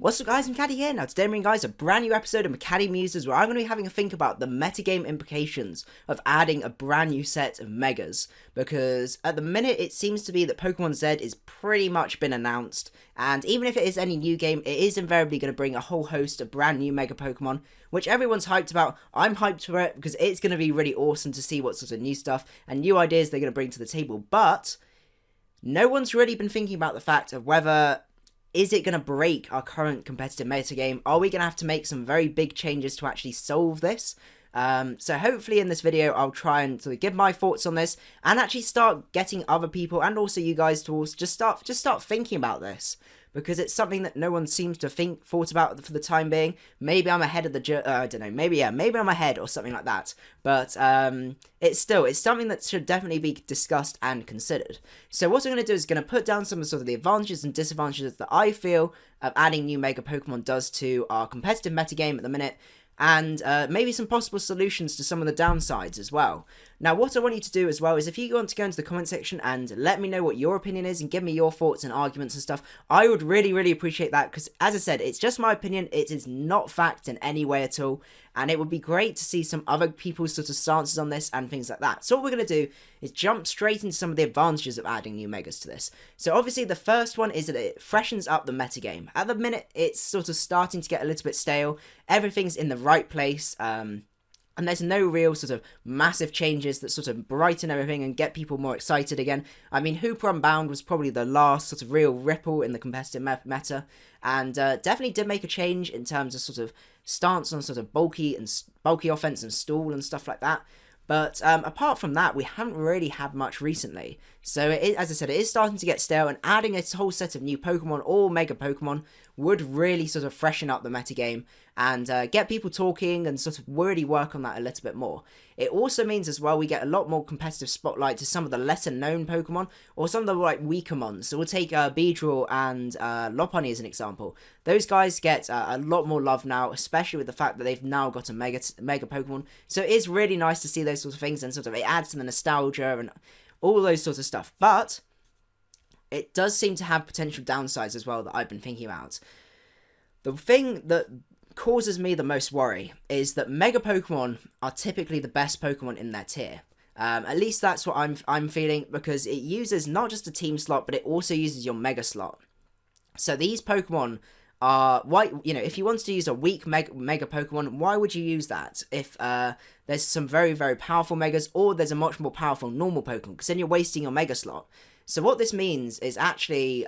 What's up guys, macadii here. Now today I'm bringing guys a brand new episode of macadii Muses where I'm going to be having a think about the metagame implications of adding a brand new set of megas, because at the minute it seems to be that Pokemon Z is pretty much been announced, and even if it is any new game, it is invariably going to bring a whole host of brand new mega Pokemon, which everyone's hyped about. I'm hyped for it because it's going to be really awesome to see what sort of new stuff and new ideas they're going to bring to the table, but no one's really been thinking about the fact of whether is it going to break our current competitive metagame? Are we going to have to make some very big changes to actually solve this? So hopefully in this video I'll try and sort of give my thoughts on this and actually start getting other people and also you guys to also just start thinking about this, because it's something that no one seems to thought about for the time being. Maybe I'm ahead of the I don't know, maybe I'm ahead or something like that, but it's something that should definitely be discussed and considered. So what I'm going to do is going to put down some of sort of the advantages and disadvantages that I feel adding new mega Pokemon does to our competitive metagame at the minute, and maybe some possible solutions to some of the downsides as well. Now, what I want you to do as well is if you want to go into the comment section and let me know what your opinion is and give me your thoughts and arguments and stuff, I would really appreciate that, because as I said, it's just my opinion. It is not fact in any way at all, and it would be great to see some other people's sort of stances on this and things like that. So what we're going to do is jump straight into some of the advantages of adding new megas to this. So obviously the first one is that it freshens up the metagame. At the minute, it's sort of starting to get a little bit stale. Everything's in the right place, and there's no real sort of massive changes that sort of brighten everything and get people more excited again. I mean, Hooper Unbound was probably the last sort of real ripple in the competitive meta, and definitely did make a change in terms of sort of stance on sort of bulky offense and stall and stuff like that. But apart from that, we haven't really had much recently. So as I said, it is starting to get stale, and adding a whole set of new Pokemon or Mega Pokemon would really sort of freshen up the metagame and get people talking and sort of really work on that a little bit more. It also means as well we get a lot more competitive spotlight to some of the lesser known Pokemon or some of the like weaker ones. So we'll take Beedrill and Lopunny as an example. Those guys get a lot more love now, especially with the fact that they've now got a mega Pokemon. So it is really nice to see those sorts of things, and sort of it adds to the nostalgia and all those sorts of stuff. But it does seem to have potential downsides as well that I've been thinking about. The thing that causes me the most worry is that Mega Pokemon are typically the best Pokemon in their tier. At least that's what I'm feeling, because it uses not just a team slot, but it also uses your Mega slot. So these Pokemon are, why, you know, if you wanted to use a weak Mega Pokemon, why would you use that if there's some very powerful Megas, or there's a much more powerful normal Pokemon, because then you're wasting your Mega slot. So what this means is actually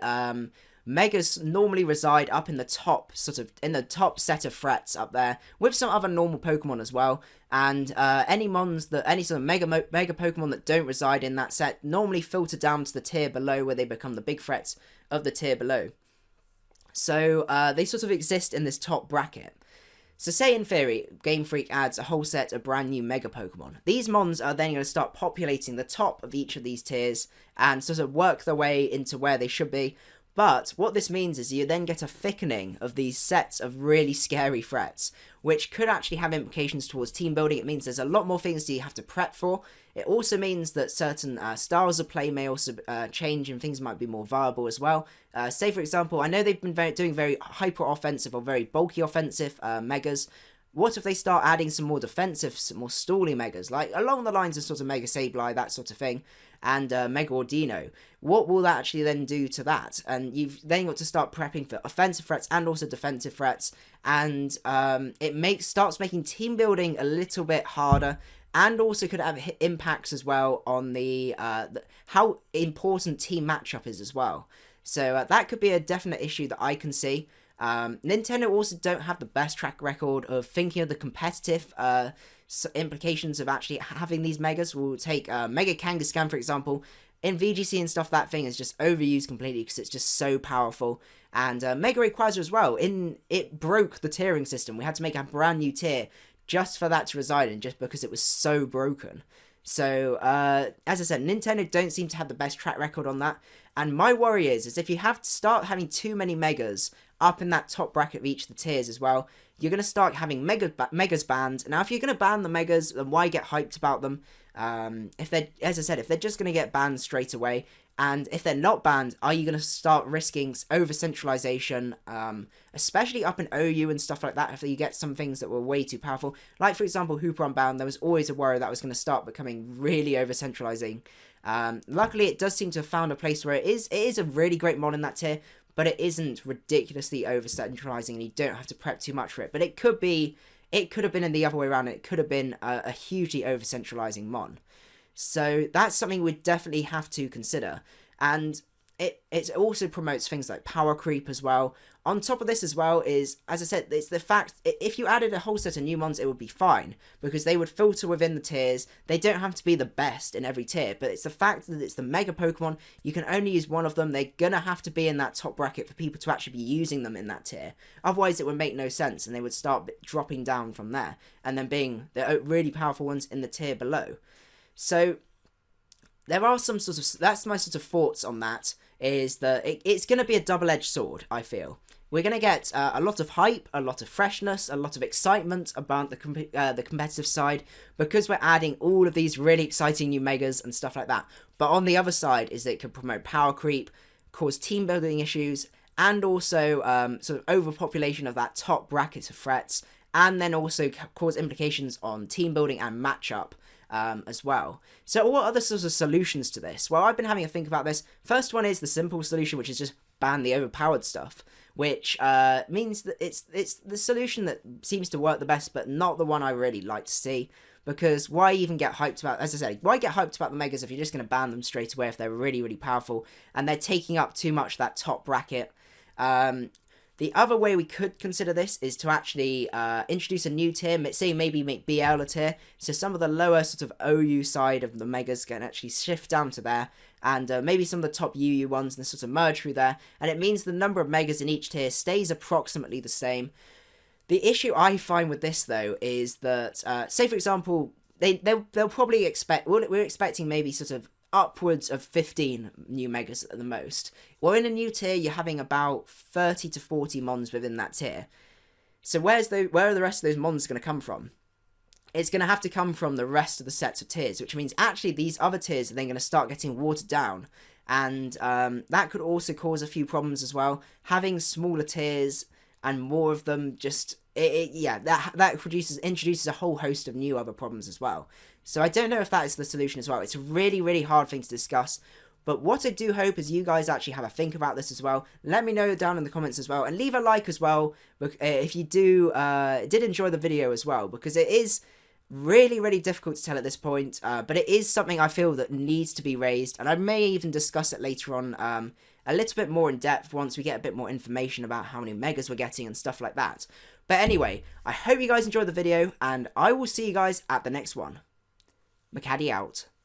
Megas normally reside up in the top, sort of in the top set of threats up there, with some other normal Pokemon as well. And any sort of Mega Pokemon that don't reside in that set normally filter down to the tier below, where they become the big threats of the tier below. So they sort of exist in this top bracket. So say in theory, Game Freak adds a whole set of brand new Mega Pokemon. These mons are then going to start populating the top of each of these tiers and sort of work their way into where they should be. But what this means is you then get a thickening of these sets of really scary threats, which could actually have implications towards team building. It means there's a lot more things that you have to prep for. It also means that certain styles of play may also change, and things might be more viable as well. Say, for example, I know they've been doing very hyper-offensive or very bulky offensive Megas. What if they start adding some more defensive, some more stally Megas, like along the lines of sort of Mega Sableye, that sort of thing, and Mega Ordino? What will that actually then do to that? And you've then got to start prepping for offensive threats and also defensive threats, and it starts making team building a little bit harder, and also could have impacts as well on the how important team matchup is as well. So that could be a definite issue that I can see. Nintendo also don't have the best track record of thinking of the competitive implications of actually having these Megas. We'll take Mega Kangaskhan, for example. In VGC and stuff, that thing is just overused completely because it's just so powerful. And Mega Rayquaza as well. It broke the tiering system. We had to make a brand new tier just for that to reside in, just because it was so broken. So, as I said, Nintendo don't seem to have the best track record on that. And my worry is if you start having too many Megas, up in that top bracket of each of the tiers as well, you're going to start having megas banned. Now, if you're going to ban the megas, then why get hyped about them? If they're, as I said, if they're just going to get banned straight away, and if they're not banned, are you going to start risking over-centralization, especially up in OU and stuff like that, if you get some things that were way too powerful? Like, for example, Hooper Unbound, there was always a worry that was going to start becoming really over-centralizing. Luckily, it does seem to have found a place where it is a really great mod in that tier, but it isn't ridiculously over-centralizing, and you don't have to prep too much for it. But it could have been in the other way around. It could have been a hugely over-centralizing mon. So that's something we'd definitely have to consider. And it also promotes things like power creep as well. On top of this as well is, as I said, it's the fact, if you added a whole set of new mons, it would be fine, because they would filter within the tiers. They don't have to be the best in every tier, but it's the fact that it's the Mega Pokemon. You can only use one of them. They're gonna have to be in that top bracket for people to actually be using them in that tier. Otherwise, it would make no sense, and they would start dropping down from there, and then being the really powerful ones in the tier below. So there are some sort of, that's my sort of thoughts on that, is that it's going to be a double-edged sword, I feel. We're going to get a lot of hype, a lot of freshness, a lot of excitement about the competitive side, because we're adding all of these really exciting new megas and stuff like that. But on the other side is that it could promote power creep, cause team building issues, and also sort of overpopulation of that top bracket of threats, and then also cause implications on team building and matchup as well. So what are the sorts of solutions to this? Well, I've been having a think about this. First one is the simple solution, which is just ban the overpowered stuff, which means that it's the solution that seems to work the best, but not the one I really like to see. Because why even get hyped about, as I said, why get hyped about the megas if you're just going to ban them straight away if they're really, really powerful and they're taking up too much that top bracket? The other way we could consider this is to actually introduce a new tier, say maybe make BL a tier, so some of the lower sort of OU side of the megas can actually shift down to there, and maybe some of the top UU ones and sort of merge through there, and it means the number of megas in each tier stays approximately the same. The issue I find with this, though, is that, say for example, they'll probably expect, we're expecting maybe sort of upwards of 15 new megas at the most. Well, in a new tier, you're having about 30 to 40 mons within that tier. So where are the rest of those mons going to come from? It's going to have to come from the rest of the sets of tiers, which means actually these other tiers are then going to start getting watered down. And that could also cause a few problems as well. Having smaller tiers and more of them just, that introduces a whole host of new other problems as well. So I don't know if that is the solution as well. It's a really, really hard thing to discuss. But what I do hope is you guys actually have a think about this as well. Let me know down in the comments as well. And leave a like as well if you did enjoy the video as well. Because it is really, really difficult to tell at this point. But it is something I feel that needs to be raised. And I may even discuss it later on a little bit more in depth once we get a bit more information about how many megas we're getting and stuff like that. But anyway, I hope you guys enjoyed the video. And I will see you guys at the next one. Macadii out.